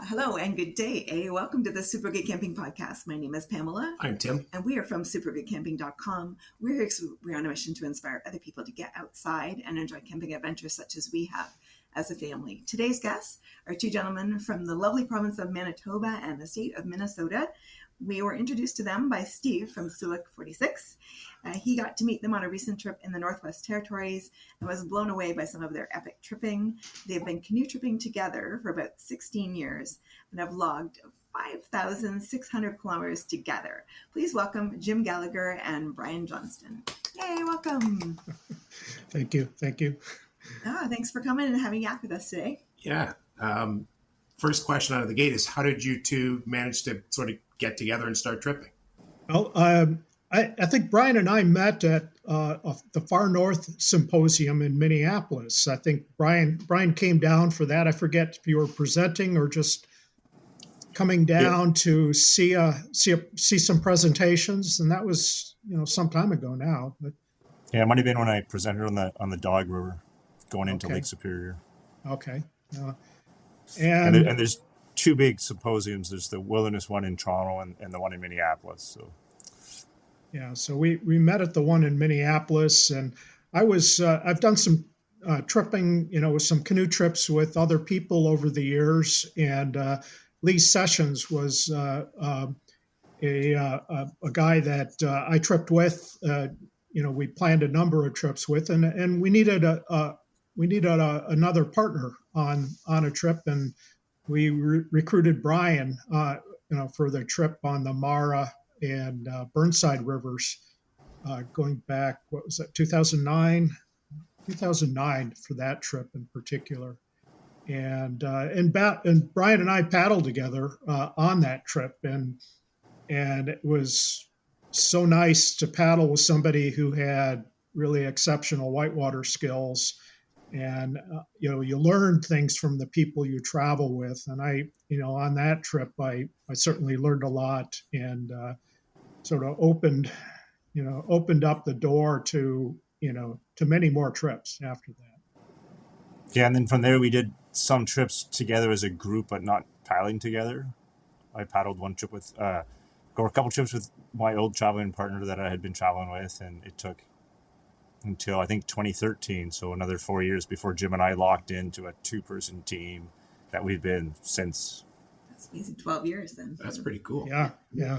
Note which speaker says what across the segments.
Speaker 1: Hello and good day. Welcome to the Super Good Camping Podcast. My name is Pamela.
Speaker 2: I'm Tim.
Speaker 1: And we are from supergoodcamping.com. We're on a mission to inspire other people to get outside and enjoy camping adventures such as we have as a family. Today's guests are two gentlemen from the lovely province of Manitoba and the state of Minnesota. We were introduced to them by Steve from Sulik 46. He got to meet them on a recent trip in the Northwest Territories and was blown away by some of their epic tripping. They've been canoe tripping together for about 16 years and have logged 5,600 kilometers together. Please welcome Jim Gallagher and Brian Johnston. Yay, welcome.
Speaker 3: Thank you.
Speaker 1: Thanks for coming and having a yak with us today.
Speaker 2: Yeah. First question out of the gate is, how did you two manage to sort of get together and start tripping?
Speaker 3: Well, I think Brian and I met at the Far North Symposium in Minneapolis. I think Brian came down for that. I forget if you were presenting or just coming down to see some presentations, and that was some time ago now. But
Speaker 4: yeah, it might have been when I presented on the Dog River, going into Lake Superior.
Speaker 3: Okay.
Speaker 4: And there's two big symposiums. There's the wilderness one in Toronto and the one in Minneapolis.
Speaker 3: So we met at the one in Minneapolis, and I've done some tripping, with some canoe trips with other people over the years, and Lee Sessions was a guy that I tripped with. We planned a number of trips with, and we needed another partner on a trip, and we recruited Brian, for the trip on the Mara and Burnside rivers, going back, 2009 for that trip in particular. And Brian and I paddled together on that trip, and it was so nice to paddle with somebody who had really exceptional whitewater skills. And, you learn things from the people you travel with. And on that trip, I certainly learned a lot, and sort of opened up the door to many more trips after that.
Speaker 4: Yeah. And then from there, we did some trips together as a group, but not paddling together. I paddled one trip a couple trips with my old traveling partner that I had been traveling with. And it took until I think 2013, so another 4 years before Jim and I locked into a 2-person team that we've been since.
Speaker 1: That's amazing. 12 years then.
Speaker 2: That's pretty cool.
Speaker 3: Yeah.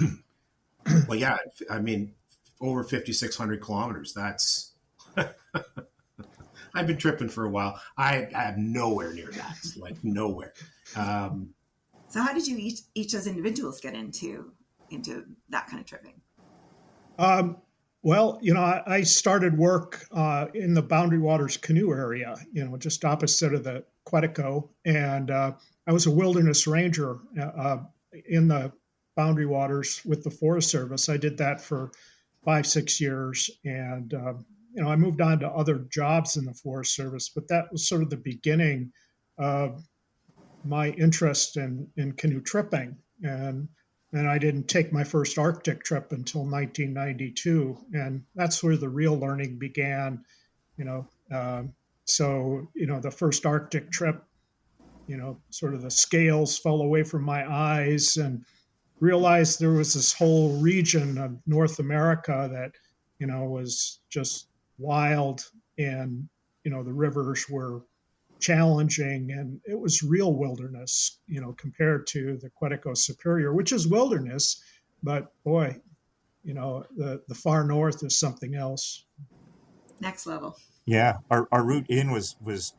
Speaker 2: Well, yeah, I mean, over 5,600 kilometers. That's I've been tripping for a while. I am nowhere near that, like nowhere.
Speaker 1: So how did you each as individuals get into that kind of tripping?
Speaker 3: Well, I started work in the Boundary Waters canoe area, just opposite of the Quetico. And I was a wilderness ranger in the Boundary Waters with the Forest Service. I did that for 5-6 years. And, I moved on to other jobs in the Forest Service, but that was sort of the beginning of my interest in canoe tripping. And I didn't take my first Arctic trip until 1992. And that's where the real learning began, So, the first Arctic trip, sort of the scales fell away from my eyes, and realized there was this whole region of North America that, was just wild, and, the rivers were challenging, and it was real wilderness, compared to the Quetico Superior, which is wilderness, but boy, the far north is something else.
Speaker 1: Next level.
Speaker 4: Yeah, our route in was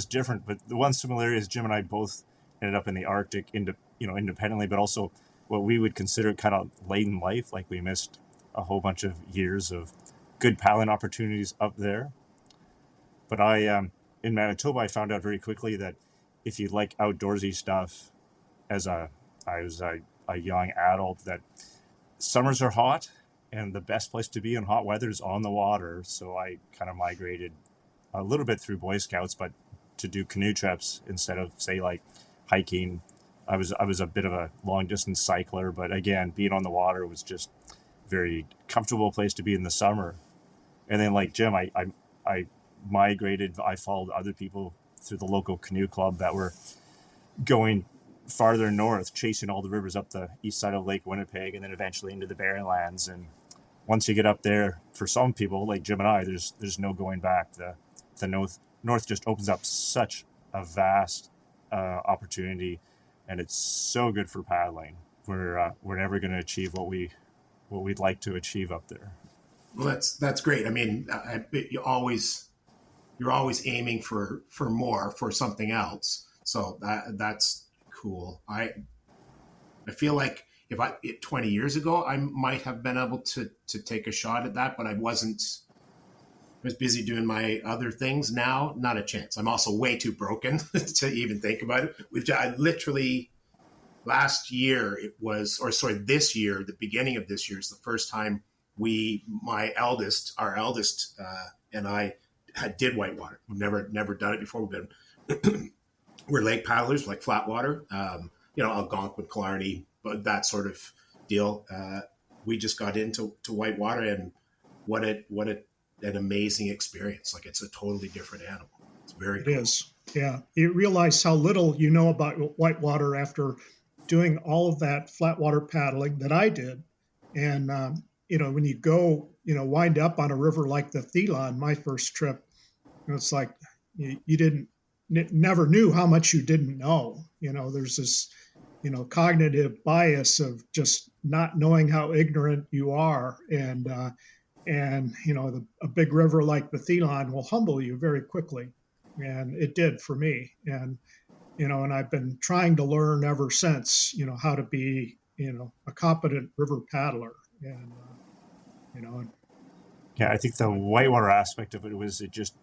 Speaker 4: different, but the one similarity is Jim and I both ended up in the Arctic, independently, but also what we would consider kind of late in life. Like, we missed a whole bunch of years of good paddling opportunities up there. But in Manitoba, I found out very quickly that if you like outdoorsy stuff, I was a young adult, that summers are hot, and the best place to be in hot weather is on the water. So I kind of migrated a little bit through Boy Scouts, but to do canoe trips instead of, say, like hiking. I was a bit of a long distance cycler, but again, being on the water was just a very comfortable place to be in the summer. And then, like Jim, I migrated. I followed other people through the local canoe club that were going farther north, chasing all the rivers up the east side of Lake Winnipeg, and then eventually into the Barren Lands. And once you get up there, for some people like Jim and I, there's no going back. The north just opens up such a vast opportunity, and it's so good for paddling. We're never going to achieve what we'd like to achieve up there.
Speaker 2: Well, that's great. I mean, you're always aiming for more, for something else. So that's cool. I feel like 20 years ago, I might have been able to take a shot at that, but I wasn't. I was busy doing my other things. Now, not a chance. I'm also way too broken to even think about it. I literally, last year this year, the beginning of this year is the first time our eldest and I did whitewater. We've never done it before. We're lake paddlers, like flat water, Algonquin, Killarney, but that sort of deal. We just got into whitewater, and what an amazing experience. Like, it's a totally different animal. It's very cool.
Speaker 3: It is. Yeah. You realize how little you know about whitewater after doing all of that flat water paddling that I did. And, when you go, wind up on a river like the Thelon, my first trip, it's like you never knew how much you didn't know. There's this, cognitive bias of just not knowing how ignorant you are. And a big river like the Thelon will humble you very quickly. And it did for me. And, and I've been trying to learn ever since, how to be, a competent river paddler. And,
Speaker 4: Yeah, I think the whitewater aspect of it just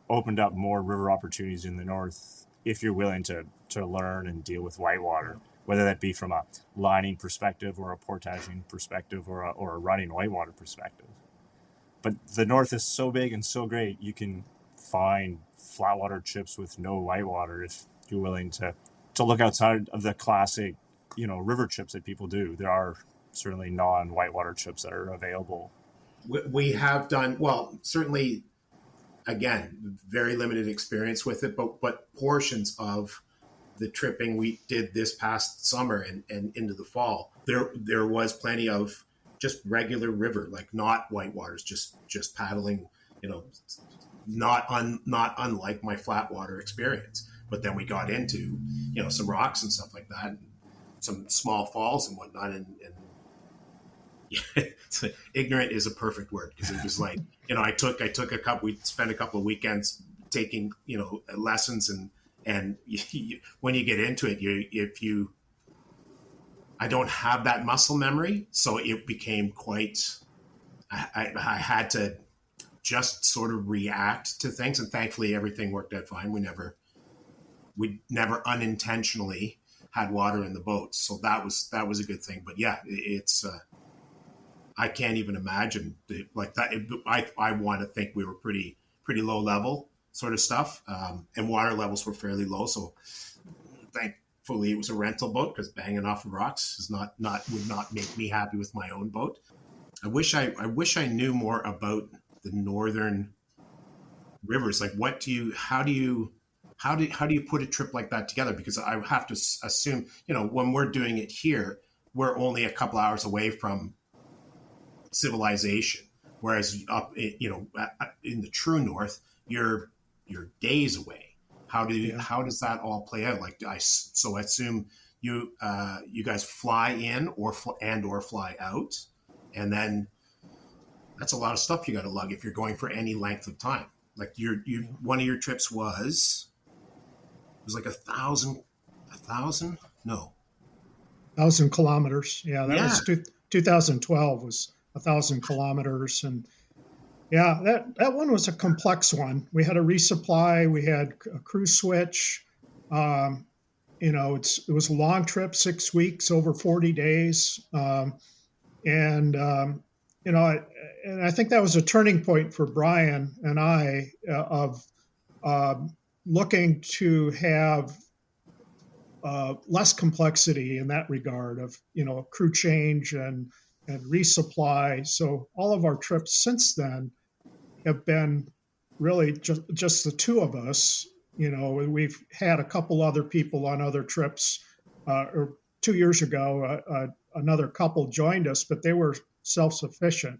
Speaker 4: opened up more river opportunities in the north if you're willing to learn and deal with whitewater, whether that be from a lining perspective or a portaging perspective or a running whitewater perspective. But the north is so big and so great, you can find flatwater trips with no whitewater if you're willing to look outside of the classic, river trips that people do. There are certainly non-whitewater trips that are available.
Speaker 2: We have done, well, certainly, again, very limited experience with it, but portions of the tripping we did this past summer and into the fall, there was plenty of just regular river, like not whitewaters, just paddling, not unlike my flat water experience. But then we got into, some rocks and stuff like that, and some small falls and whatnot, and yeah, ignorant is a perfect word, because it was like, we spent a couple of weekends taking, lessons, and when you get into it, I don't have that muscle memory, so it became quite, I had to just sort of react to things, and thankfully everything worked out fine. We never unintentionally had water in the boat, so that was a good thing. But yeah, it's I can't even imagine like that. I want to think we were pretty low level sort of stuff, and water levels were fairly low. So thankfully it was a rental boat, because banging off of rocks is would not make me happy with my own boat. I wish I knew more about the northern rivers. Like, how do you put a trip like that together? Because I have to assume, when we're doing it here, we're only a couple hours away from civilization, whereas up, in the true north, you're days away. How does that all play out? Like, I assume you guys fly in or fly out, and then that's a lot of stuff you got to lug if you're going for any length of time. Like, one of your trips was like 1,000 no
Speaker 3: 1,000 kilometers. Yeah, that was 2012 was 1,000 kilometers. And yeah, that one was a complex one. We had a resupply, we had a crew switch. It was a long trip, 6 weeks, over 40 days. And I think that was a turning point for Brian and I of looking to have less complexity in that regard of, crew change and resupply. So all of our trips since then have been really just the two of us. We've had a couple other people on other trips, or 2 years ago, another couple joined us, but they were self-sufficient.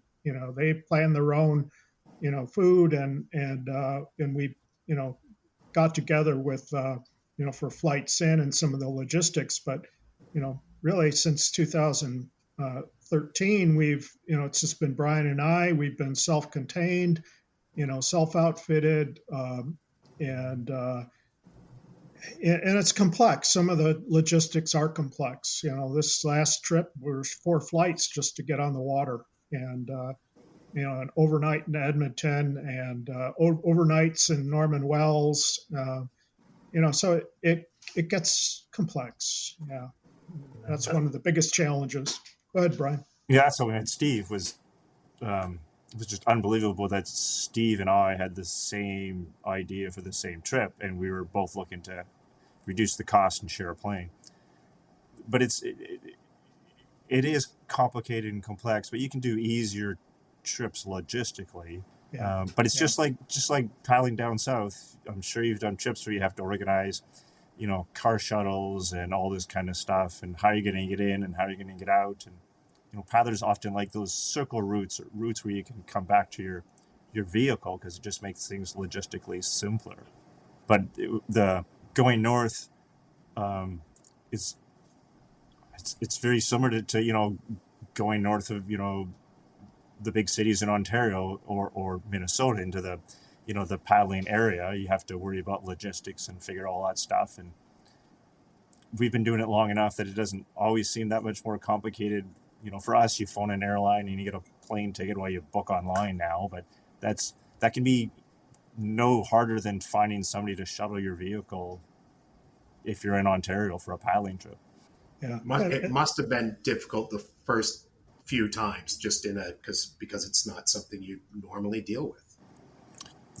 Speaker 3: They planned their own, food, and we, got together with, for flights in and some of the logistics. But, really since 2013, it's just been Brian and I. We've been self-contained, self-outfitted, and it's complex. Some of the logistics are complex. This last trip was 4 flights just to get on the water, and an overnight in Edmonton, and overnights in Norman Wells. So it gets complex. Yeah, that's one of the biggest challenges. Go ahead, Brian.
Speaker 4: Yeah, so we had Steve it was just unbelievable that Steve and I had the same idea for the same trip, and we were both looking to reduce the cost and share a plane. But it is complicated and complex, but you can do easier trips logistically.
Speaker 3: Yeah.
Speaker 4: But it's just like paddling down south. I'm sure you've done trips where you have to organize, car shuttles and all this kind of stuff, and how you're going to get in and how you're going to get out. And paddlers often like those circle routes, or routes where you can come back to your vehicle, because it just makes things logistically simpler. But the going north, it's very similar to going north of the big cities in Ontario or Minnesota into the the paddling area. You have to worry about logistics and figure all that stuff, and we've been doing it long enough that it doesn't always seem that much more complicated. For us, you phone an airline and you get a plane ticket while you book online now, but that can be no harder than finding somebody to shuttle your vehicle if you're in Ontario for a paddling trip.
Speaker 3: Yeah,
Speaker 2: it must have been difficult the first few times, just because it's not something you normally deal with.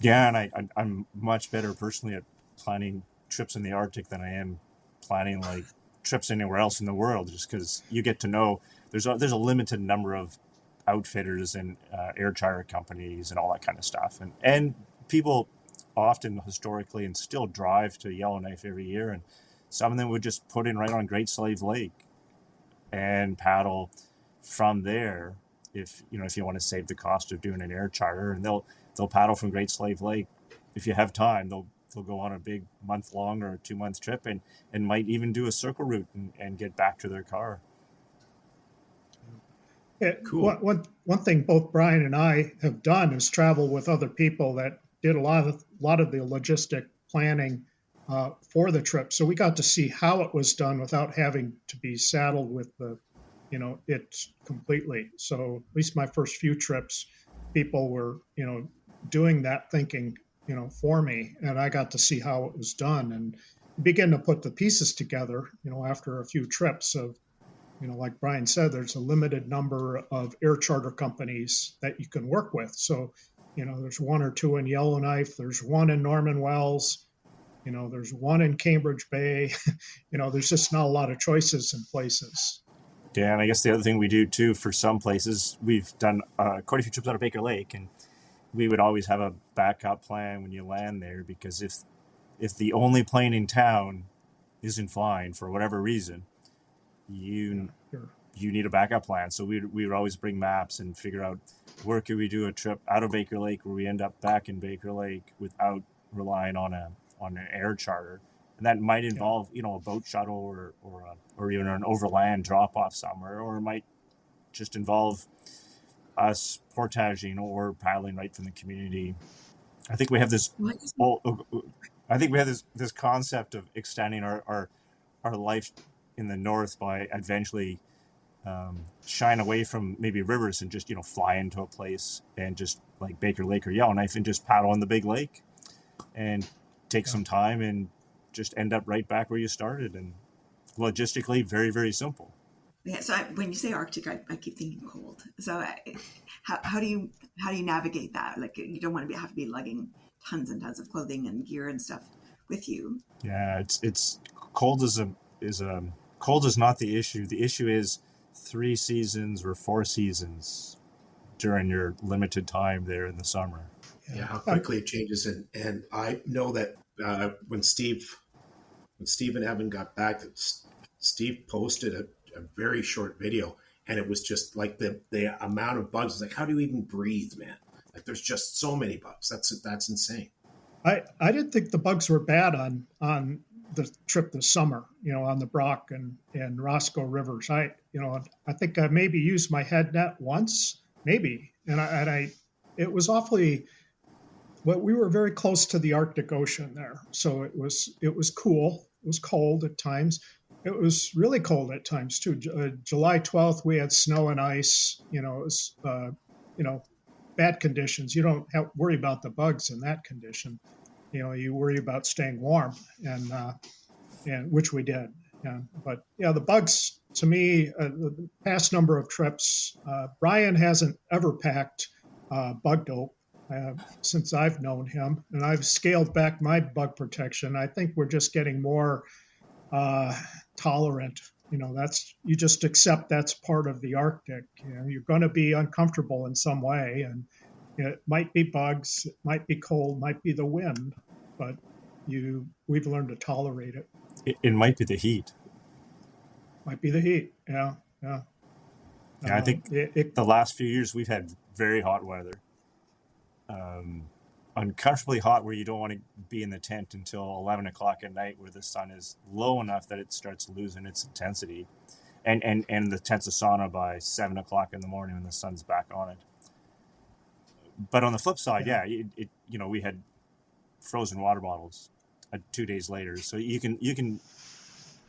Speaker 4: Yeah, and I'm much better personally at planning trips in the Arctic than I am planning like trips anywhere else in the world, just because you get to know there's a limited number of outfitters and air charter companies and all that kind of stuff, and people often historically and still drive to Yellowknife every year, and some of them would just put in right on Great Slave Lake and paddle from there if you want to save the cost of doing an air charter, and they'll paddle from Great Slave Lake. If you have time, they'll go on a big month-long or 2-month trip and might even do a circle route and get back to their car.
Speaker 3: Yeah,
Speaker 2: cool.
Speaker 3: One thing both Brian and I have done is travel with other people that did a lot of the logistic planning for the trip. So we got to see how it was done without having to be saddled with it completely. So at least my first few trips, people were, doing that thinking, for me, and I got to see how it was done and begin to put the pieces together, after a few trips of, like Brian said, there's a limited number of air charter companies that you can work with. So, there's 1 or 2 in Yellowknife, there's 1 in Norman Wells, there's 1 in Cambridge Bay. There's just not a lot of choices in places.
Speaker 4: Yeah, and I guess the other thing we do too for some places, we've done quite a few trips out of Baker Lake, and we would always have a backup plan when you land there, because if the only plane in town isn't flying for whatever reason, you need a backup plan. So we would always bring maps and figure out where could we do a trip out of Baker Lake where we end up back in Baker Lake without relying on an air charter, and that might involve a boat shuttle or even an overland drop off somewhere, or it might just involve us portaging or paddling right from the community. I think we have this. This concept of extending our life in the north by eventually shying away from maybe rivers and just fly into a place and just like Baker Lake or Yellowknife and just paddle on the big lake and take some time and just end up right back where you started. And logistically, very, very simple.
Speaker 1: Yeah. So when you say Arctic, I keep thinking cold. So how do you navigate that? Like, you don't want to have to be lugging tons and tons of clothing and gear and stuff with you.
Speaker 4: Yeah, it's cold cold is not the issue. The issue is 3 seasons or 4 seasons during your limited time there in the summer.
Speaker 2: Yeah, how quickly it changes, and I know that when Steve and Evan got back, Steve posted a very short video, and it was just like the amount of bugs. Like, how do you even breathe, man? Like, there's just so many bugs. That's insane.
Speaker 3: I didn't think the bugs were bad on the trip this summer, on the Brock and Roscoe rivers. I think I maybe used my head net once, maybe, and I it was awfully. Well, we were very close to the Arctic Ocean there, so it was cool. It was cold at times. It was really cold at times too. July 12th, we had snow and ice. It was bad conditions. You don't worry about the bugs in that condition. You worry about staying warm, and which we did. But the bugs, to me, the past number of trips, Brian hasn't ever packed bug dope since I've known him, and I've scaled back my bug protection. I think we're just getting more tolerant. You just accept that's part of the Arctic. You're going to be uncomfortable in some way, and it might be bugs, it might be cold, might be the wind, but we've learned to tolerate it.
Speaker 4: It might be the heat.
Speaker 3: Might be the heat. Yeah.
Speaker 4: Yeah, I think the last few years we've had very hot weather. Uncomfortably hot, where you don't want to be in the tent until 11 o'clock at night, where the sun is low enough that it starts losing its intensity, and the tent's a sauna by 7 o'clock in the morning when the sun's back on it. But on the flip side, we had frozen water bottles 2 days later, so you can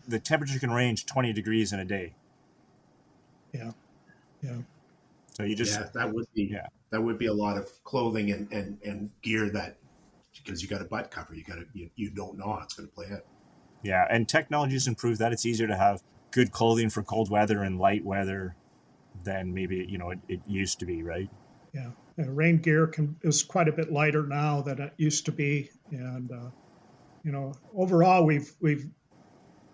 Speaker 4: the temperature can range 20 degrees in a day.
Speaker 3: Yeah.
Speaker 2: So you just that would be a lot of clothing and gear, that because you got a butt cover, you don't know how it's going to play out.
Speaker 4: Yeah, and technology's improved that. It's easier to have good clothing for cold weather and light weather than maybe it used to be, right?
Speaker 3: Yeah, rain gear is quite a bit lighter now than it used to be, and overall we've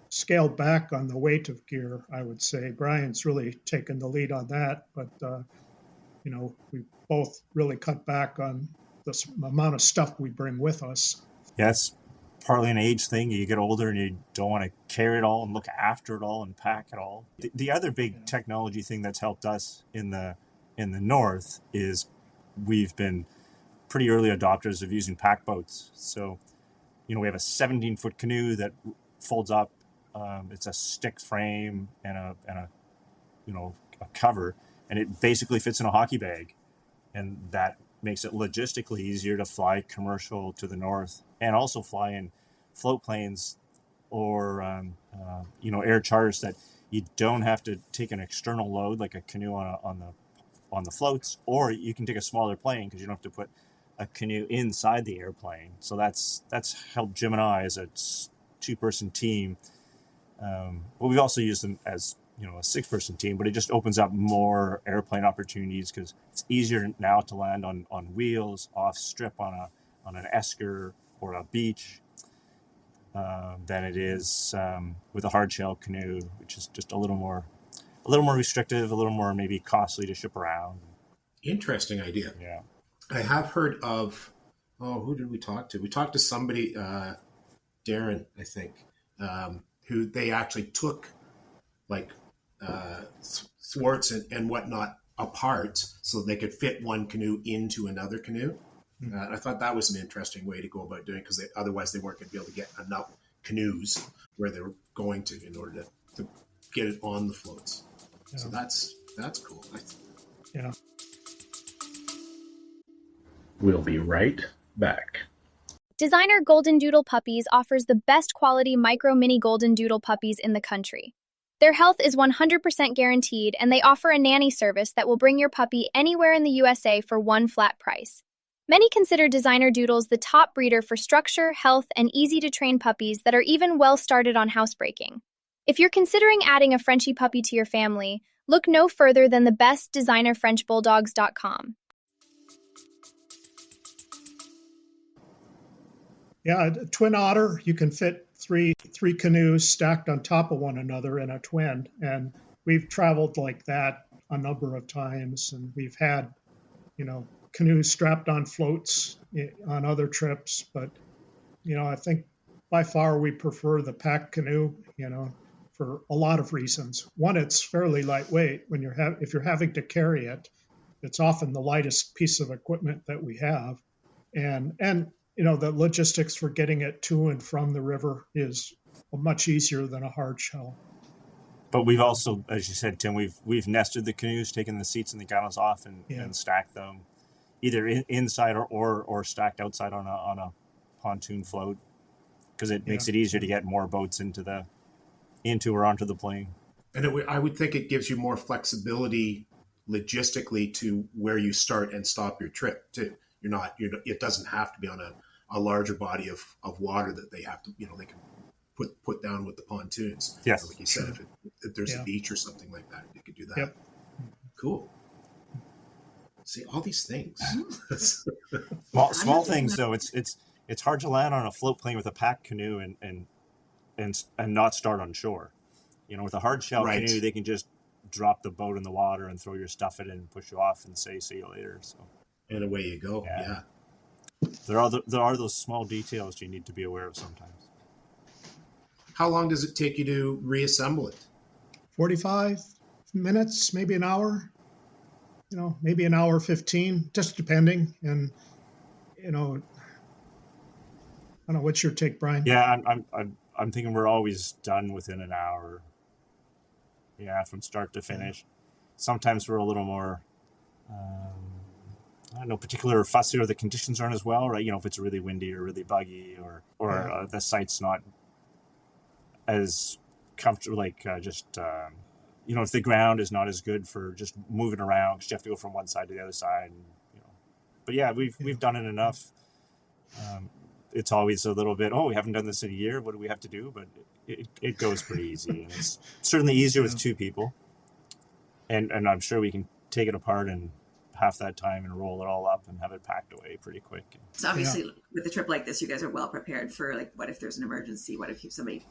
Speaker 3: scaled back on the weight of gear. I would say Brian's really taken the lead on that, but we both really cut back on the amount of stuff we bring with us.
Speaker 4: Yeah, it's partly an age thing. You get older and you don't want to carry it all and look after it all and pack it all. The other big technology thing that's helped us in the north is we've been pretty early adopters of using pack boats. So, we have a 17-foot canoe that folds up. It's a stick frame and a cover, and it basically fits in a hockey bag, and that makes it logistically easier to fly commercial to the north, and also fly in floatplanes or air charters that you don't have to take an external load like a canoe on the floats, or you can take a smaller plane because you don't have to put a canoe inside the airplane. So that's helped Jim and I as a 2-person team. But we've also used them as a 6-person team, but it just opens up more airplane opportunities because it's easier now to land on wheels off strip on an esker or a beach than it is with a hard shell canoe, which is just a little more restrictive, a little more maybe costly to ship around.
Speaker 2: Interesting idea.
Speaker 4: Yeah,
Speaker 2: I have heard of. Who did we talk to? We talked to somebody, Darren, I think, who they actually took like thwarts and whatnot apart so they could fit one canoe into another canoe. I thought that was an interesting way to go about doing it, because otherwise they weren't going to be able to get enough canoes where they were going to in order to get it on the floats. Yeah. So that's cool.
Speaker 3: Yeah.
Speaker 5: We'll be right back.
Speaker 6: Designer Golden Doodle Puppies offers the best quality micro mini Golden Doodle puppies in the country. Their health is 100% guaranteed, and they offer a nanny service that will bring your puppy anywhere in the USA for one flat price. Many consider Designer Doodles the top breeder for structure, health, and easy-to-train puppies that are even well-started on housebreaking. If you're considering adding a Frenchie puppy to your family, look no further than the best designerfrenchbulldogs.com.
Speaker 3: Yeah, a twin otter, you can fit three canoes stacked on top of one another in a twin. And we've traveled like that a number of times, and we've had, canoes strapped on floats on other trips. But, I think by far we prefer the pack canoe, for a lot of reasons. One, it's fairly lightweight. When if you're having to carry it, it's often the lightest piece of equipment that we have, and the logistics for getting it to and from the river is much easier than a hard shell.
Speaker 4: But we've also, as you said, Tim, we've nested the canoes, taken the seats and the gunnels off, and stacked them either inside or stacked outside on a pontoon float, because it makes it easier to get more boats into or onto the plane. And
Speaker 2: I would think it gives you more flexibility logistically to where you start and stop your trip too. It doesn't have to be on a larger body of water that they have to, they can put down with the pontoons.
Speaker 4: Yes.
Speaker 2: Like you said, if there's a beach or something like that, you could do that.
Speaker 3: Yep.
Speaker 2: Cool. See, all these things.
Speaker 4: Small things though. It's hard to land on a float plane with a packed canoe and not start on shore. With a hard shell canoe, they can just drop the boat in the water and throw your stuff in it and push you off and say, see you later. So,
Speaker 2: and away you go. Yeah.
Speaker 4: There are those small details you need to be aware of sometimes.
Speaker 2: How long does it take you to reassemble it?
Speaker 3: 45 minutes, maybe an hour, maybe an hour 15, just depending. And, I don't know, what's your take, Brian?
Speaker 4: Yeah, I'm thinking we're always done within an hour. Yeah, from start to finish. Sometimes we're a little more, particular fussy, or the conditions aren't as well, right? If it's really windy or really buggy, or the site's not as comfortable, like if the ground is not as good for just moving around, because you have to go from one side to the other side. And, but yeah, we've done it enough. It's always a little bit, we haven't done this in a year. What do we have to do? But it goes pretty easy. And it's certainly easier with two people. And I'm sure we can take it apart in half that time and roll it all up and have it packed away pretty quick.
Speaker 1: So obviously with a trip like this, you guys are well prepared for, like, what if there's an emergency? What if somebody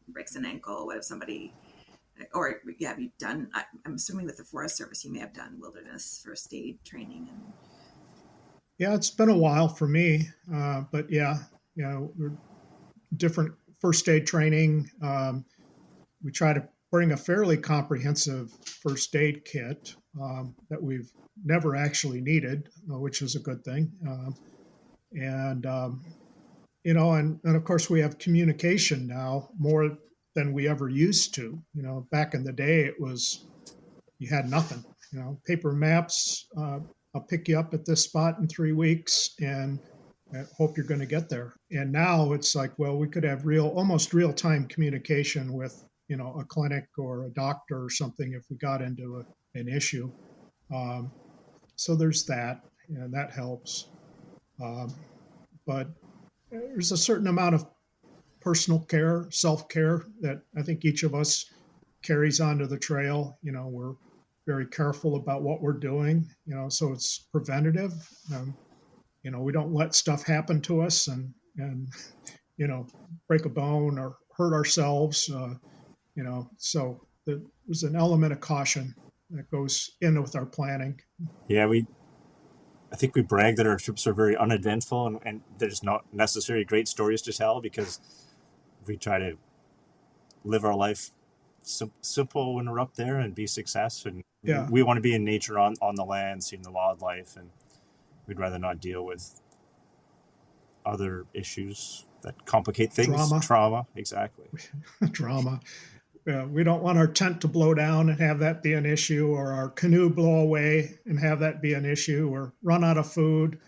Speaker 1: breaks an ankle? What if somebody, have you done, I'm assuming with the Forest Service, you may have done wilderness first aid training.
Speaker 3: Yeah, it's been a while for me, but we're different first aid training. We try to bring a fairly comprehensive first aid kit that we've never actually needed, which is a good thing. And of course we have communication now more than we ever used to. Back in the day, it was, you had nothing, paper maps. I'll pick you up at this spot in 3 weeks and I hope you're going to get there. And now it's like, well, we could have almost real-time communication with, a clinic or a doctor or something if we got into an issue. So there's that, and that helps. But there's a certain amount of personal care, self-care that I think each of us carries onto the trail. We're very careful about what we're doing, so it's preventative. We don't let stuff happen to us and break a bone or hurt ourselves, so there's an element of caution that goes in with our planning.
Speaker 4: Yeah, I think we brag that our trips are very uneventful and there's not necessarily great stories to tell, because we try to live our life simple when we're up there and be success. And we want to be in nature on the land, seeing the wildlife, and we'd rather not deal with other issues that complicate things. Trauma, exactly.
Speaker 3: Drama. We don't want our tent to blow down and have that be an issue, or our canoe blow away and have that be an issue, or run out of food,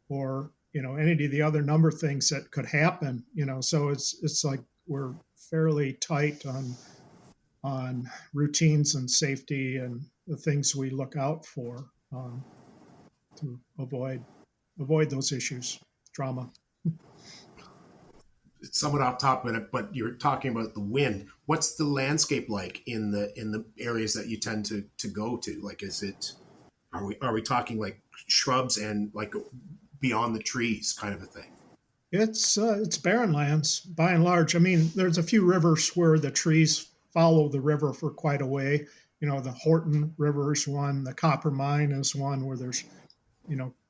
Speaker 3: or any of the other number of things that could happen. So it's like we're fairly tight on routines and safety and the things we look out for to avoid those issues, drama.
Speaker 2: It's somewhat off topic, but you're talking about the wind. What's the landscape like in the areas that you tend to go to? Like, are we talking like shrubs and like beyond the trees kind of a thing?
Speaker 3: It's barren lands by and large. I mean, there's a few rivers where the trees follow the river for quite a way. The Horton River is one, the Copper Mine is one where there's,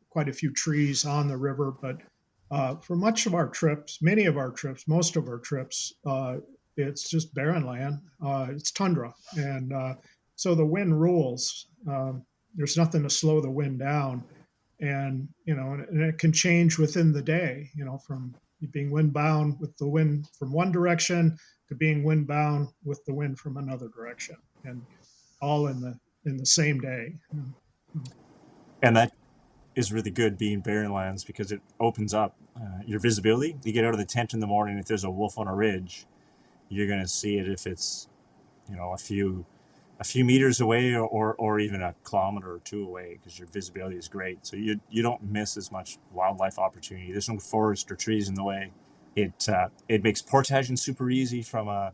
Speaker 3: quite a few trees on the river. But for most of our trips, it's just barren land. It's tundra, and so the wind rules. There's nothing to slow the wind down, and and it can change within the day. From being windbound with the wind from one direction to being windbound with the wind from another direction, and all in the same day.
Speaker 4: And that is really good being barren lands because it opens up your visibility. You get out of the tent in the morning, if there's a wolf on a ridge, you're going to see it if it's a few meters away or even a kilometer or two away, because your visibility is great. So you don't miss as much wildlife opportunity. There's no forest or trees in the way. It makes portaging super easy from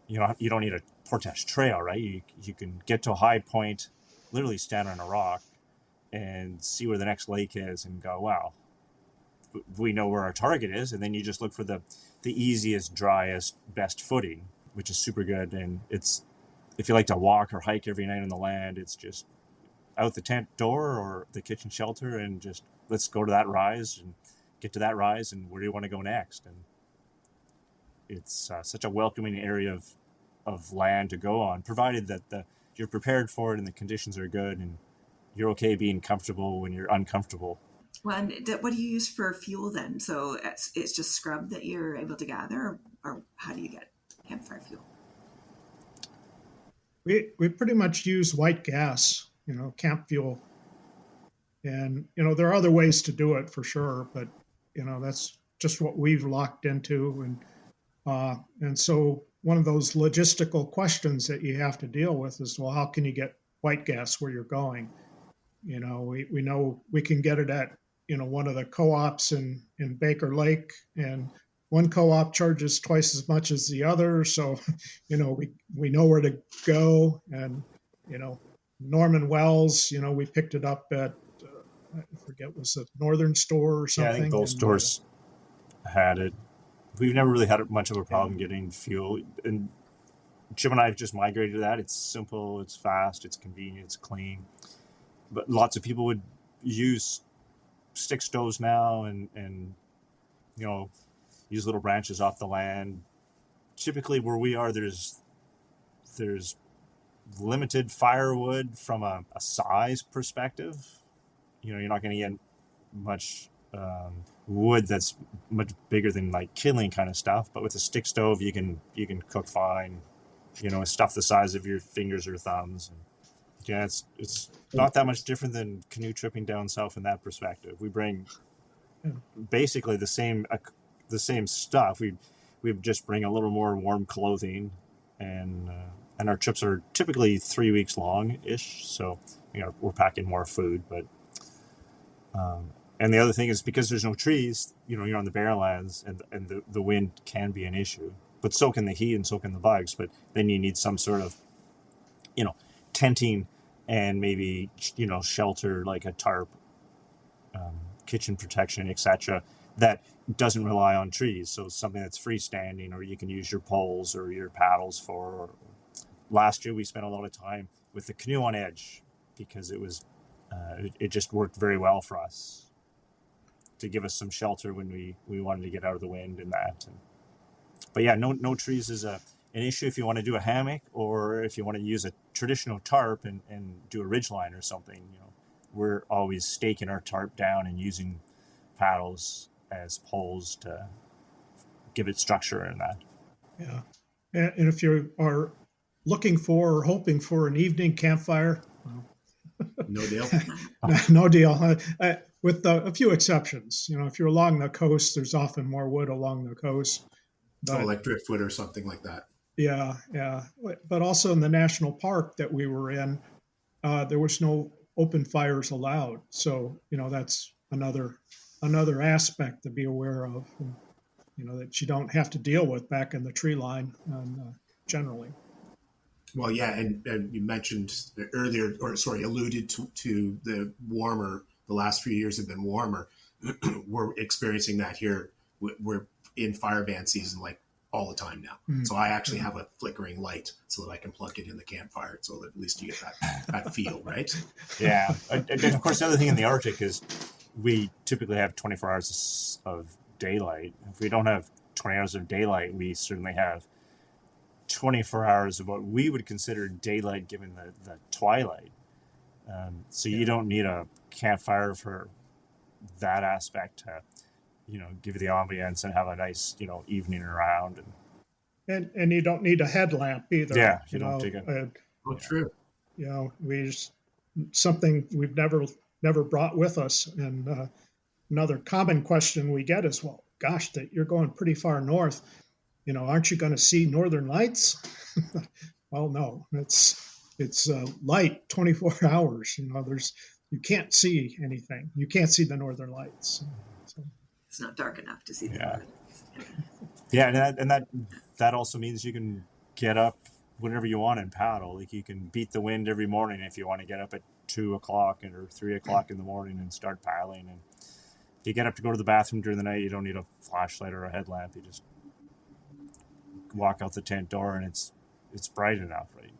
Speaker 4: you don't need a portage trail, right? You can get to a high point, literally stand on a rock and see where the next lake is and go, wow, we know where our target is. And then you just look for the easiest, driest, best footing, which is super good. And if you like to walk or hike every night on the land, it's just out the tent door or the kitchen shelter and just let's go to that rise and get to that rise, and where do you want to go next? And it's such a welcoming area of land to go on, provided that you're prepared for it and the conditions are good and you're okay being comfortable when you're uncomfortable.
Speaker 1: Well, and what do you use for fuel then? So it's just scrub that you're able to gather, or how do you get campfire fuel?
Speaker 3: We pretty much use white gas, camp fuel. And, there are other ways to do it for sure, but, that's just what we've locked into. And so one of those logistical questions that you have to deal with is, well, how can you get white gas where you're going? We know we can get it at, one of the co-ops in Baker Lake, and one co-op charges twice as much as the other. So, we know where to go. And, Norman Wells, we picked it up at, I forget, was it Northern Store or something?
Speaker 4: Yeah, I think both stores had it. We've never really had much of a problem getting fuel. And Jim and I have just migrated to that. It's simple, it's fast, it's convenient, it's clean. But lots of people would use stick stoves now and use little branches off the land. Typically where we are, there's limited firewood from a size perspective. You're not going to get much wood that's much bigger than like kindling kind of stuff. But with a stick stove, you can cook fine. Stuff the size of your fingers or thumbs. And yeah, it's not that much different than canoe tripping down south in that perspective. We bring basically the same stuff. We just bring a little more warm clothing, and our trips are typically 3 weeks long ish. So we're packing more food, but. And the other thing is, because there's no trees, you're on the barren lands, and the wind can be an issue, but so can the heat and so can the bugs. But then you need some sort of, tenting and maybe, shelter like a tarp, kitchen protection, etc. that doesn't rely on trees. So something that's freestanding, or you can use your poles or your paddles for. Last year, we spent a lot of time with the canoe on edge because it was, it just worked very well for us to give us some shelter when we wanted to get out of the wind and that. But yeah, no trees is an issue if you want to do a hammock, or if you want to use a traditional tarp and do a ridgeline or something. We're always staking our tarp down and using paddles as poles to give it structure and that.
Speaker 3: Yeah. And if you are looking for or hoping for an evening campfire,
Speaker 2: No deal.
Speaker 3: No deal. With a few exceptions. If you're along the coast, there's often more wood along the coast. But,
Speaker 2: like driftwood or something like that.
Speaker 3: Yeah. But also in the national park that we were in, there was no open fires allowed. So, that's another aspect to be aware of, that you don't have to deal with back in the tree line generally.
Speaker 2: Well, yeah, and you mentioned earlier, alluded to the last few years have been warmer. We're experiencing that here. We're in fire ban season like all the time now. Mm-hmm. So I actually have a flickering light so that I can plug it in the campfire, so that at least you get that feel, right?
Speaker 4: Yeah. And of course, the other thing in the Arctic is we typically have 24 hours of daylight. If we don't have 20 hours of daylight, we certainly have 24 hours of what we would consider daylight given the twilight. So you don't need a campfire for that aspect to, give you the ambience and have a nice, evening around.
Speaker 3: And you don't need a headlamp either.
Speaker 4: Yeah, you don't take it.
Speaker 2: True.
Speaker 3: We just, something we've never brought with us. And another common question we get is, well, gosh, that you're going pretty far north. Aren't you going to see northern lights? Well, no, it's light 24 hours. You can't see anything. You can't see the northern lights. So.
Speaker 1: It's not dark enough to see the northern lights.
Speaker 4: Yeah, and that also means you can get up whenever you want and paddle. Like you can beat the wind every morning if you want to get up at 2 o'clock or 3 o'clock in the morning and start paddling. And if you get up to go to the bathroom during the night, you don't need a flashlight or a headlamp. You just walk out the tent door and it's bright enough, right?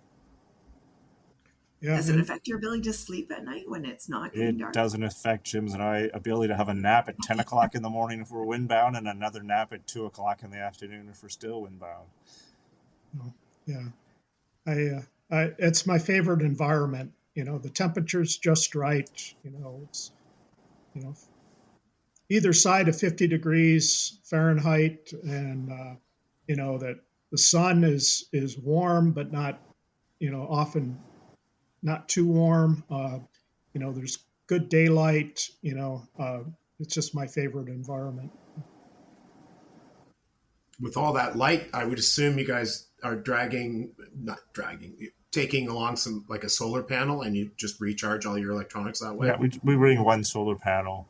Speaker 1: Yeah. Does it affect your ability to sleep at night when it's not getting dark?
Speaker 4: It doesn't affect Jim's and I ability to have a nap at 10 o'clock in the morning if we're windbound and another nap at 2 o'clock in the afternoon if we're still windbound.
Speaker 3: Yeah. It's my favorite environment. The temperature's just right. It's, either side of 50 degrees Fahrenheit, and that the sun is warm, but not, often not too warm. There's good daylight. It's just my favorite environment.
Speaker 2: With all that light, I would assume you guys are taking along some, like a solar panel, and you just recharge all your electronics that way.
Speaker 4: Yeah, we bring one solar panel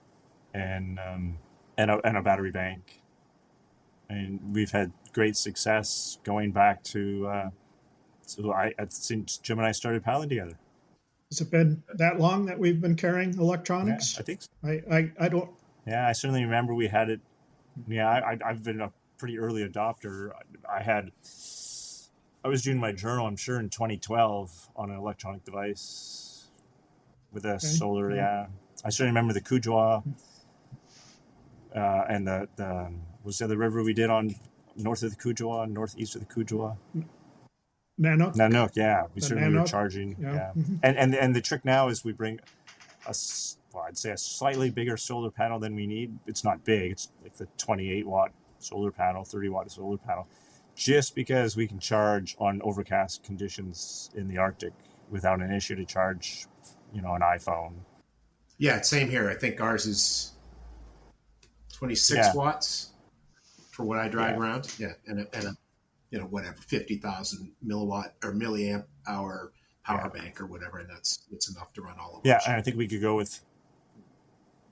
Speaker 4: and a battery bank, and we've had great success going back to since Jim and I started paddling together.
Speaker 3: Has it been that long that we've been carrying electronics?
Speaker 4: Yeah, I think so.
Speaker 3: I don't.
Speaker 4: Yeah, I certainly remember we had it. Yeah, I've been a pretty early adopter. I was doing my journal, I'm sure, in 2012 on an electronic device with a solar. Yeah, I certainly remember the Kujua and the was the other river we did on north of the Kujua, northeast of the Kujua. Nanook, yeah. We certainly were charging. Yeah. And the trick now is we bring I'd say a slightly bigger solar panel than we need. It's not big. It's like the 28 watt solar panel, 30 watt solar panel, just because we can charge on overcast conditions in the Arctic without an issue to charge, an iPhone.
Speaker 2: Yeah, same here. I think ours is 26 watts for what I drive around. Yeah, and a 50,000 milliwatt or milliamp hour power bank or whatever, and it's enough to run all of
Speaker 4: Yeah, and I think we could go with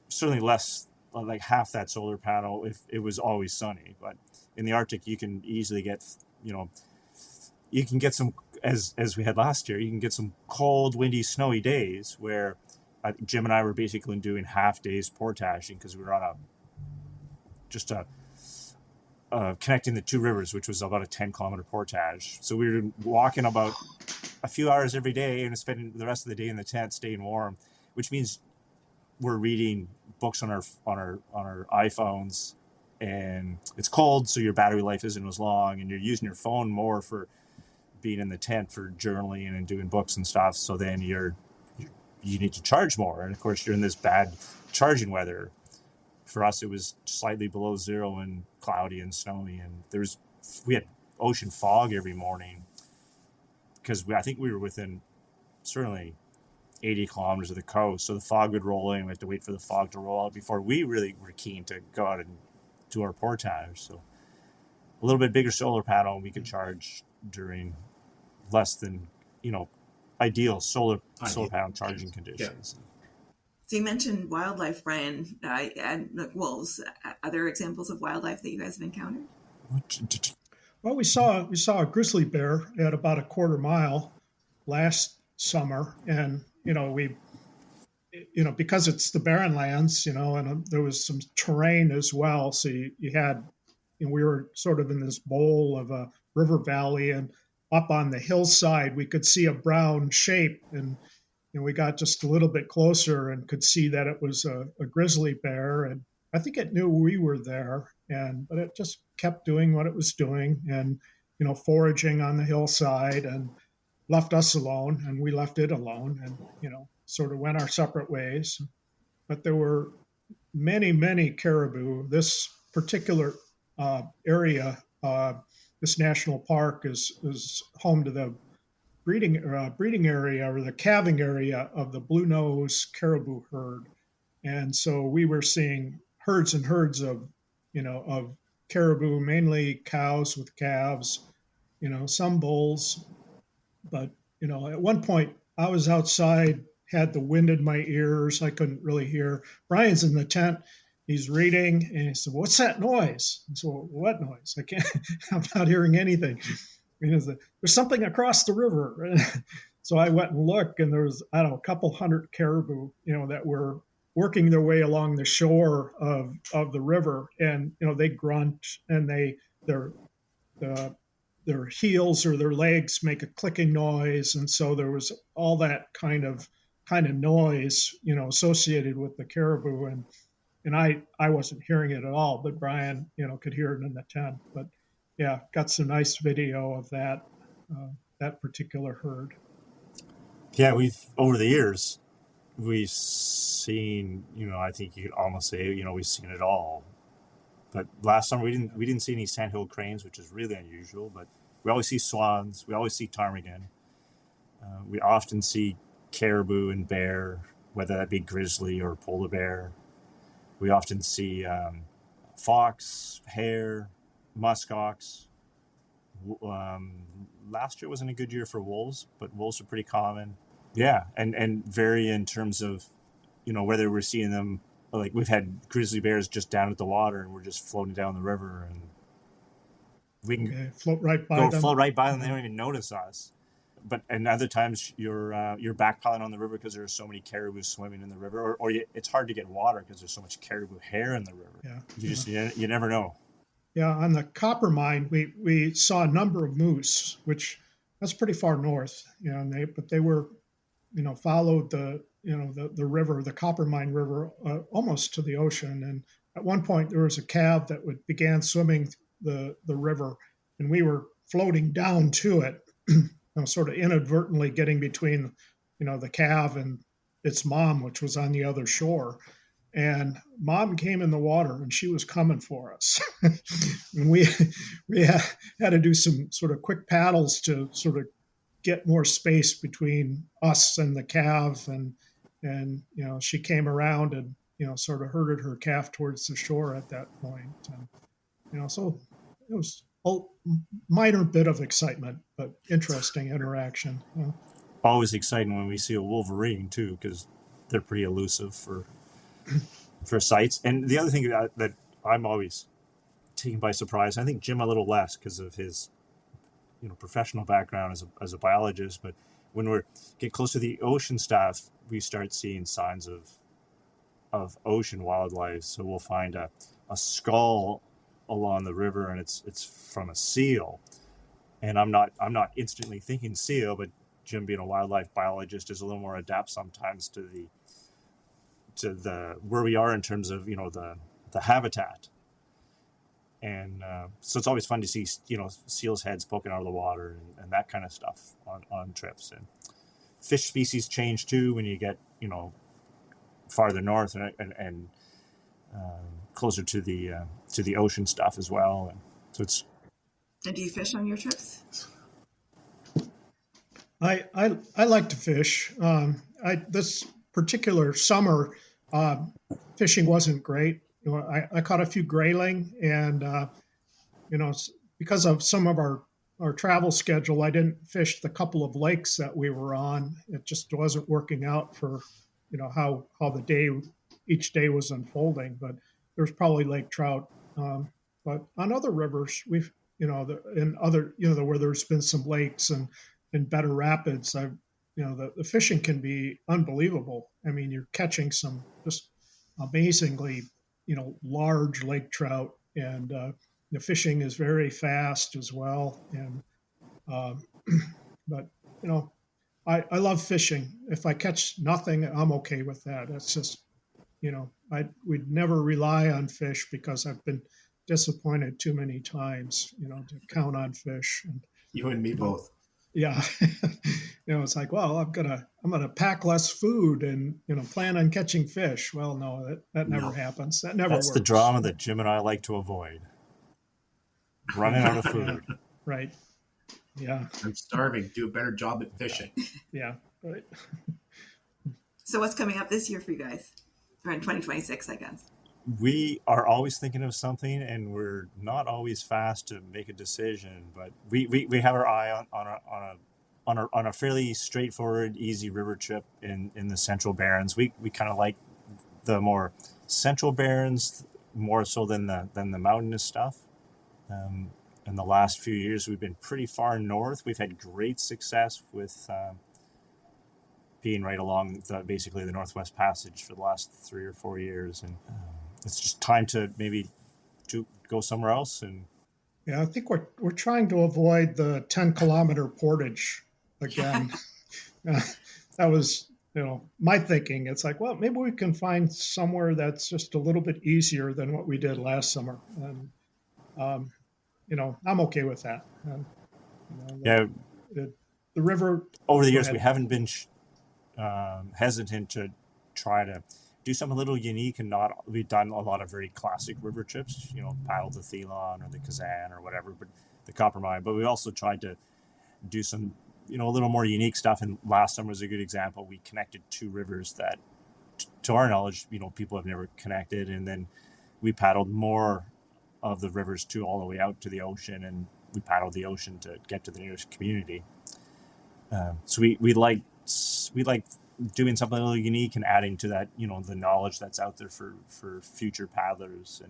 Speaker 4: certainly less, like half that solar panel if it was always sunny. But in the Arctic, you can easily get, you can get some, as we had last year, you can get some cold, windy, snowy days where Jim and I were basically doing half days portaging because we were on connecting the two rivers, which was about a 10-kilometer portage. So we were walking about a few hours every day and spending the rest of the day in the tent, staying warm, which means we're reading books on our iPhones, and it's cold, so your battery life isn't as long, and you're using your phone more for being in the tent for journaling and doing books and stuff. So then you need to charge more, and of course you're in this bad charging weather. For us, it was slightly below zero and cloudy and snowy, and we had ocean fog every morning because I think we were within certainly 80 kilometers of the coast, so the fog would roll in. We had to wait for the fog to roll out before we really were keen to go out and do our portage. So a little bit bigger solar panel, we could charge during less than ideal solar panel charging conditions. Yeah.
Speaker 1: So you mentioned wildlife, Brian, and wolves. Other examples of wildlife that you guys have encountered?
Speaker 3: Well, we saw a grizzly bear at about a quarter mile last summer, and we because it's the barren lands, and there was some terrain as well. So you had, we were sort of in this bowl of a river valley, and up on the hillside we could see a brown shape, and we got just a little bit closer and could see that it was a grizzly bear, and I think it knew we were there, but it just kept doing what it was doing. And foraging on the hillside and left us alone, and we left it alone, and sort of went our separate ways. But there were many, many caribou. This particular area, this national park, is home to the breeding area, or the calving area, of the blue nose caribou herd. And so we were seeing herds and herds of caribou, mainly cows with calves, some bulls. But at one point I was outside, had the wind in my ears, I couldn't really hear. Brian's in the tent, he's reading, and he said, "What's that noise?" I said, "Well, what noise? I can't I'm not hearing anything." There's something across the river. So I went and looked, and there was, I don't know, a couple hundred caribou, that were working their way along the shore of the river. And they grunt, and their the their heels or their legs make a clicking noise. And so there was all that kind of noise, associated with the caribou. And I wasn't hearing it at all, but Brian, could hear it in the tent. But yeah, got some nice video of that particular herd.
Speaker 4: Yeah, we've, over the years, we've seen, I think you could almost say, we've seen it all. But last summer we didn't see any sandhill cranes, which is really unusual. But we always see swans, we always see ptarmigan. We often see caribou and bear, whether that be grizzly or polar bear. We often see fox, hare, muskox. Last year wasn't a good year for wolves, but wolves are pretty common. Yeah, and vary in terms of, whether we're seeing them, like we've had grizzly bears just down at the water, and we're just floating down the river, and we can
Speaker 3: float right by
Speaker 4: them. They don't even notice us. And other times you're backpiling on the river because there are so many caribou swimming in the river, or it's hard to get water because there's so much caribou hair in the river. Yeah, you never know.
Speaker 3: Yeah, on the Coppermine, we saw a number of moose, which that's pretty far north, but they were, followed the river, the Coppermine River, almost to the ocean. And at one point there was a calf that began swimming the river, and we were floating down to it, sort of inadvertently getting between, the calf and its mom, which was on the other shore. And mom came in the water, and she was coming for us. And we had to do some sort of quick paddles to sort of get more space between us and the calf. And she came around and, sort of herded her calf towards the shore at that point. And, so it was a minor bit of excitement, but interesting interaction.
Speaker 4: Always exciting when we see a wolverine too, because they're pretty elusive for sights. And the other thing that I'm always taken by surprise, I think Jim a little less because of his professional background as a biologist, but when we get close to the ocean stuff, we start seeing signs of ocean wildlife. So we'll find a skull along the river, and it's from a seal. And I'm not instantly thinking seal, but Jim, being a wildlife biologist, is a little more adept sometimes to the where we are in terms of the habitat. And so it's always fun to see seals' heads poking out of the water and that kind of stuff on trips. And fish species change too when you get farther north and closer to the ocean stuff as well. And so it's.
Speaker 1: And do you fish on your trips?
Speaker 3: I like to fish. This particular summer, fishing wasn't great. I caught a few grayling, and because of some of our travel schedule, I didn't fish the couple of lakes that we were on. It just wasn't working out for how each day was unfolding. But there's probably lake trout. But on other rivers, we've in other where there's been some lakes and better rapids, the fishing can be unbelievable. I mean, you're catching some just amazingly large lake trout, and the fishing is very fast as well. And but I love fishing. If I catch nothing, I'm okay with that. That's just we'd never rely on fish because I've been disappointed too many times, to count on fish. And
Speaker 2: You and me both.
Speaker 3: yeah, it's like, well, I'm gonna pack less food and plan on catching fish. Well, no, that never happens. That never
Speaker 4: That's
Speaker 3: works.
Speaker 4: the drama that Jim and I like to avoid. Running out of food.
Speaker 3: Right. Yeah.
Speaker 2: I'm starving. Do a better job at fishing.
Speaker 3: Yeah. Right.
Speaker 1: So what's coming up this year for you guys? Or in 2026, I guess.
Speaker 4: We are always thinking of something, and we're not always fast to make a decision. But we have our eye on a fairly straightforward, easy river trip in the Central Barrens. We kind of like the more Central Barrens more so than the mountainous stuff. In the last few years, we've been pretty far north. We've had great success with being right along basically the Northwest Passage for the last 3 or 4 years, and it's just time to maybe to go somewhere else. And
Speaker 3: yeah, I think we're trying to avoid the 10-kilometer portage again. That was my thinking. It's like, well, maybe we can find somewhere that's just a little bit easier than what we did last summer, and I'm okay with that. The river
Speaker 4: over the years we haven't been hesitant to try to do something a little unique, and we've done a lot of very classic river trips, paddle the Thelon or the Kazan or whatever, but the Coppermine. But we also tried to do some a little more unique stuff, and last summer was a good example. We connected two rivers that to our knowledge people have never connected, and then we paddled more of the rivers all the way out to the ocean, and we paddled the ocean to get to the nearest community. So we like doing something a little unique and adding to that, the knowledge that's out there for future paddlers.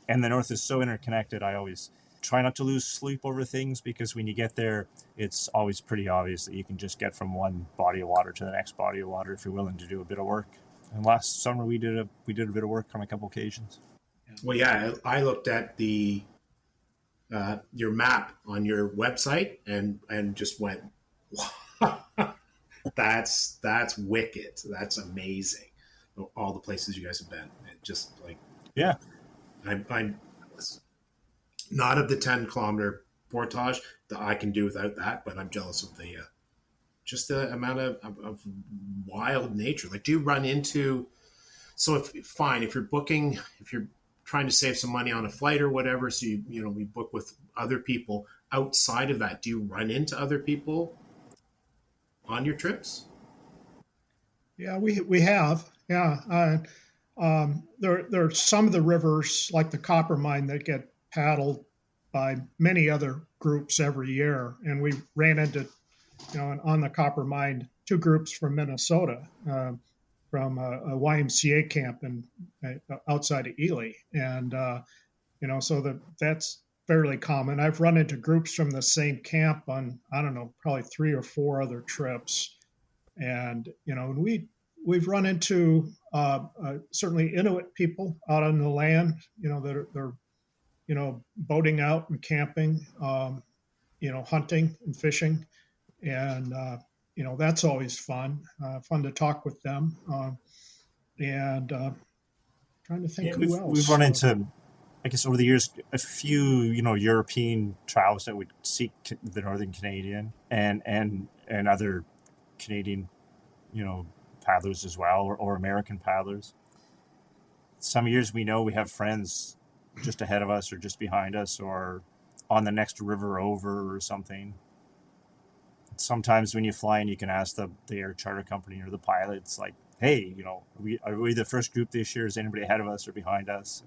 Speaker 4: And the North is so interconnected. I always try not to lose sleep over things, because when you get there, it's always pretty obvious that you can just get from one body of water to the next body of water if you're willing to do a bit of work. And last summer we did a bit of work on a couple occasions.
Speaker 2: Well, yeah, I looked at the your map on your website and just went, that's wicked. That's amazing. All the places you guys have been. Just like,
Speaker 4: yeah,
Speaker 2: I'm not of the 10-kilometer portage that I can do without that, but I'm jealous of the just the amount of wild nature. Like, do you run into? So if you're trying to save some money on a flight or whatever, so we book with other people. Outside of that, do you run into other people on your trips?
Speaker 3: Yeah, we have. Yeah, there are some of the rivers like the Coppermine that get paddled by many other groups every year, and we ran into on the Coppermine 2 groups from Minnesota, from a YMCA camp outside of Ely, and so that's fairly common. I've run into groups from the same camp on, I don't know, probably 3 or 4 other trips, and we've run into certainly Inuit people out on the land, that are boating out and camping, hunting and fishing, and that's always fun to talk with them, and trying to think who else.
Speaker 4: We've run into, I guess, over the years, a few European travelers that would seek the Northern Canadian and other Canadian paddlers as well, or American paddlers. Some years we know we have friends just ahead of us or just behind us or on the next river over or something. Sometimes when you fly in, you can ask the air charter company or the pilots, like, hey, are we the first group this year? Is anybody ahead of us or behind us?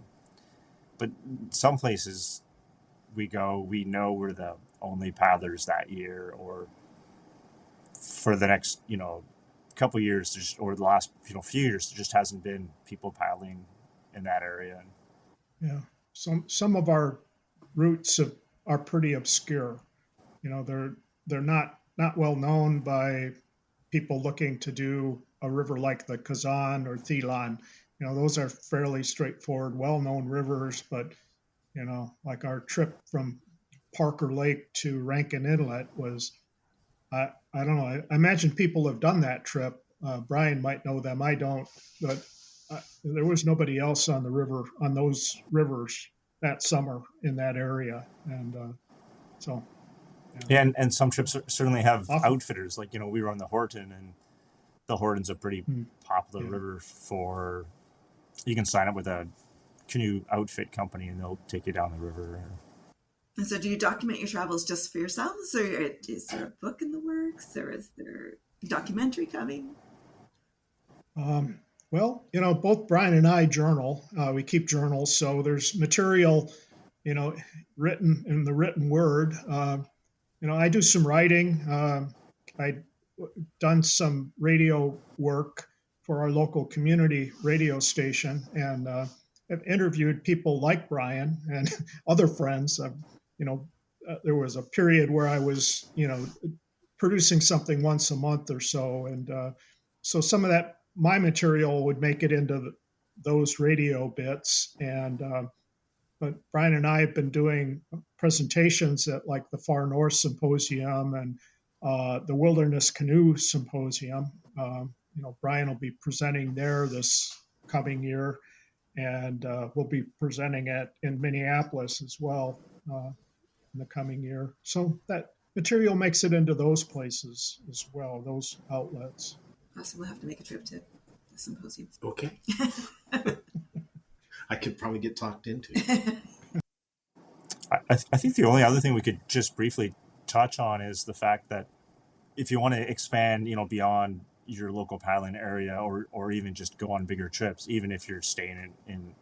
Speaker 4: But some places we go, we know we're the only paddlers that year, or for the next, couple of years, or the last, few years, there just hasn't been people paddling in that area.
Speaker 3: Yeah. Some of our routes are pretty obscure. They're not well known by people looking to do a river like the Kazan or Thelon. Those are fairly straightforward, well-known rivers, but like our trip from Parker Lake to Rankin Inlet was, I don't know, I imagine people have done that trip. Brian might know them, I don't, but there was nobody else on the river, on those rivers, that summer in that area. And so.
Speaker 4: Yeah, and some trips certainly have
Speaker 3: Awesome.
Speaker 4: outfitters. Like, we were on the Horton, and the Horton's a pretty popular river for, you can sign up with a canoe outfit company and they'll take you down the river.
Speaker 1: And so do you document your travels just for yourselves, or is there a book in the works, or is there a documentary coming?
Speaker 3: Well, both Brian and I journal. We keep journals, so there's material, written in the written word. I do some writing. I've done some radio work for our local community radio station, and have interviewed people like Brian and other friends. There was a period where I was, producing something once a month or so, and so some of that my material would make it into those radio bits. And but Brian and I have been doing presentations at like the Far North Symposium and the Wilderness Canoe Symposium. Brian will be presenting there this coming year, and we'll be presenting it in Minneapolis as well in the coming year. So that material makes it into those places as well, those outlets.
Speaker 1: Awesome. We'll have to make a trip to the symposium.
Speaker 2: Okay. I could probably get talked into.
Speaker 4: I think the only other thing we could just briefly touch on is the fact that if you want to expand, beyond your local paddling area, or even just go on bigger trips, even if you're staying in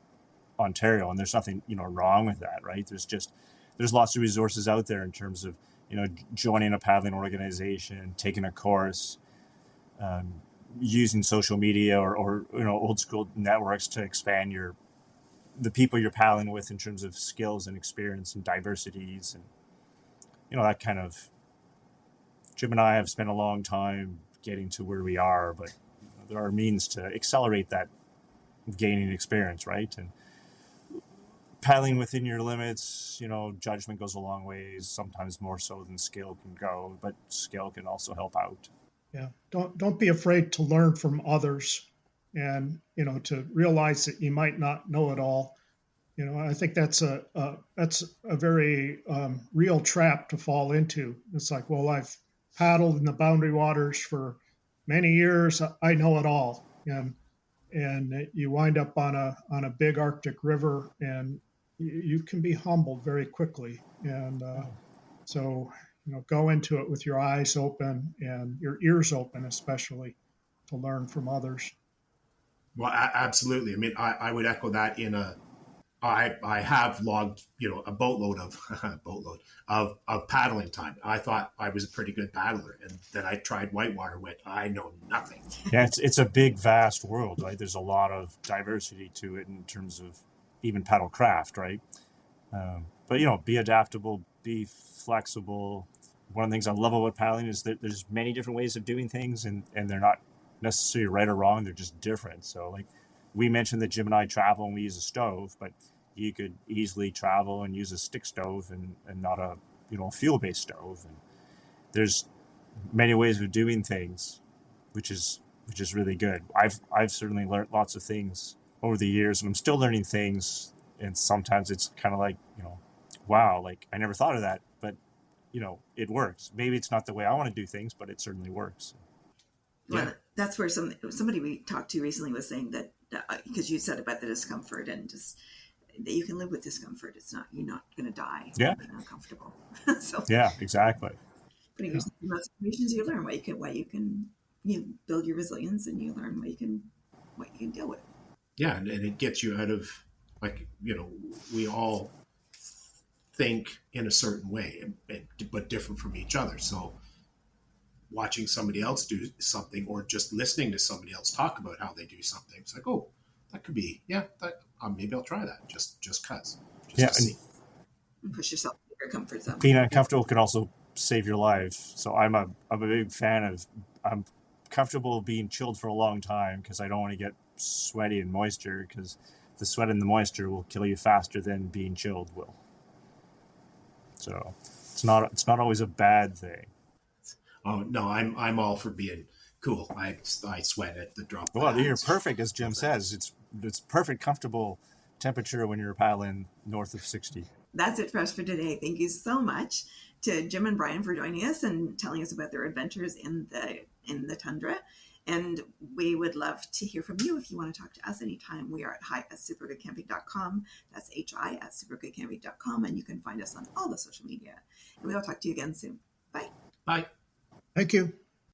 Speaker 4: Ontario, and there's nothing, wrong with that, right? There's lots of resources out there in terms of, joining a paddling organization, taking a course, using social media or old school networks to expand the people you're paddling with in terms of skills and experience and diversities, and that kind of. Jim and I have spent a long time getting to where we are, but there are means to accelerate that gaining experience, right? And paddling within your limits, judgment goes a long ways, sometimes more so than skill can go, but skill can also help out.
Speaker 3: Yeah, don't be afraid to learn from others, and to realize that you might not know it all. I think that's a very real trap to fall into. It's like, well, I've paddled in the boundary waters for many years, I know it all, and you wind up on a big Arctic river, and you can be humbled very quickly. And so go into it with your eyes open and your ears open, especially to learn from others.
Speaker 2: Well, absolutely. I mean, I would echo that I have logged, a boatload of paddling time. I thought I was a pretty good paddler, and then I tried whitewater. Went, I know nothing.
Speaker 4: Yeah, it's a big, vast world, right? There's a lot of diversity to it in terms of even paddle craft, right? But be adaptable, be flexible. One of the things I love about paddling is that there's many different ways of doing things, and they're not necessarily right or wrong. They're just different. So, like, we mentioned that Jim and I travel and we use a stove, but you could easily travel and use a stick stove and not a fuel-based stove. And there's many ways of doing things, which is really good. I've certainly learned lots of things over the years, and I'm still learning things. And sometimes it's kind of like, wow, like I never thought of that, but it works. Maybe it's not the way I want to do things, but it certainly works.
Speaker 1: Well, yeah. That's where somebody we talked to recently was saying that, because you said about the discomfort and just that you can live with discomfort. It's not, you're not going to die.
Speaker 4: Yeah.
Speaker 1: It's uncomfortable. So
Speaker 4: yeah, exactly.
Speaker 1: But in those situations, you learn what you can build your resilience, and you learn what you can deal with.
Speaker 2: Yeah. And it gets you out of, like, we all think in a certain way, but different from each other. So watching somebody else do something, or just listening to somebody else talk about how they do something, it's like, oh, that could be, maybe I'll try that just cause.
Speaker 1: And push yourself to your comfort zone.
Speaker 4: Being uncomfortable can also save your life. So I'm a big fan of, I'm comfortable being chilled for a long time because I don't want to get sweaty and moisture, because the sweat and the moisture will kill you faster than being chilled will. So it's not always a bad thing.
Speaker 2: Oh no, I'm all for being cool. I sweat at the drop.
Speaker 4: Well, you're perfect, as Jim says. It's perfect, comfortable, temperature when you're paddling north of 60.
Speaker 1: That's it for us for today. Thank you so much to Jim and Brian for joining us and telling us about their adventures in the tundra. And we would love to hear from you if you want to talk to us anytime. We are at hi@supergoodcamping.com. That's hi@supergoodcamping.com. And you can find us on all the social media. And we will talk to you again soon. Bye.
Speaker 2: Bye.
Speaker 3: Thank you.